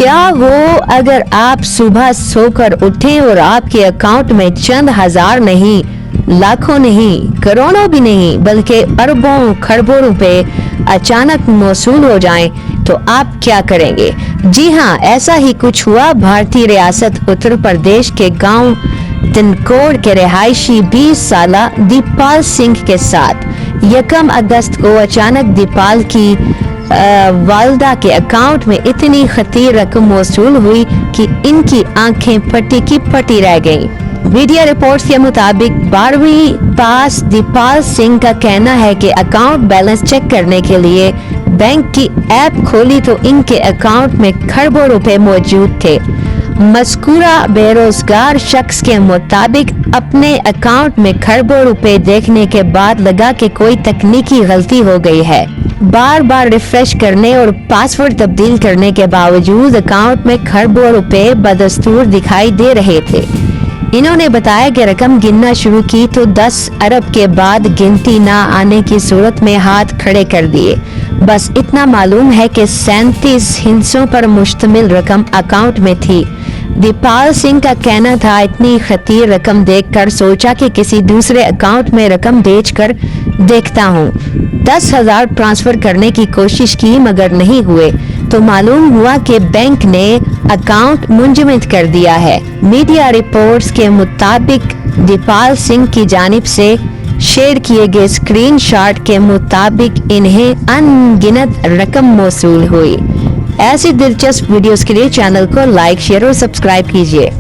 क्या वो अगर आप सुबह सोकर उठे और आपके अकाउंट में चंद हजार नहीं, लाखों नहीं, करोड़ों भी नहीं, बल्कि अरबों खरबों रुपए अचानक मौसूल हो जाएं, तो आप क्या करेंगे? जी हाँ, ऐसा ही कुछ हुआ भारतीय रियासत उत्तर प्रदेश के गांव तिनकोड़ के रिहायशी 20 साला दीपाल सिंह के साथ। 1 अगस्त को अचानक दीपाल की वालदा के अकाउंट में इतनी खतीर रकम मौसूल हुई कि इनकी आंखें पट्टी की पट्टी रह गईं। मीडिया रिपोर्ट्स के मुताबिक 12वीं पास दीपाल सिंह का कहना है कि अकाउंट बैलेंस चेक करने के लिए बैंक की ऐप खोली तो इनके अकाउंट में खरबों रुपए मौजूद थे। मज़कूरा बेरोजगार शख्स के मुताबिक अपने अकाउंट में खरबों रुपए देखने के बाद लगा कि कोई तकनीकी गलती हो गई है। बार बार रिफ्रेश करने और पासवर्ड तब्दील करने के बावजूद अकाउंट में खरबों रुपए बदस्तूर दिखाई दे रहे थे। इन्होंने बताया कि रकम गिनना शुरू की तो 10 अरब के बाद गिनती ना आने की सूरत में हाथ खड़े कर दिए। बस इतना मालूम है कि 37 हिस्सों पर मुश्तमिल रकम अकाउंट में थी। दीपाल सिंह का कहना था, इतनी खतीर रकम देखकर सोचा कि किसी दूसरे अकाउंट में रकम भेजकर देखता हूँ। 10,000 ट्रांसफर करने की कोशिश की मगर नहीं हुए तो मालूम हुआ कि बैंक ने अकाउंट मुंजमद कर दिया है। मीडिया रिपोर्ट्स के मुताबिक दीपाल सिंह की जानिब से शेयर किए गए स्क्रीनशॉट के मुताबिक इन्हें अनगिनत रकम मौसूल हुई। ऐसी दिलचस्प वीडियोस के लिए चैनल को लाइक, शेयर और सब्सक्राइब कीजिए।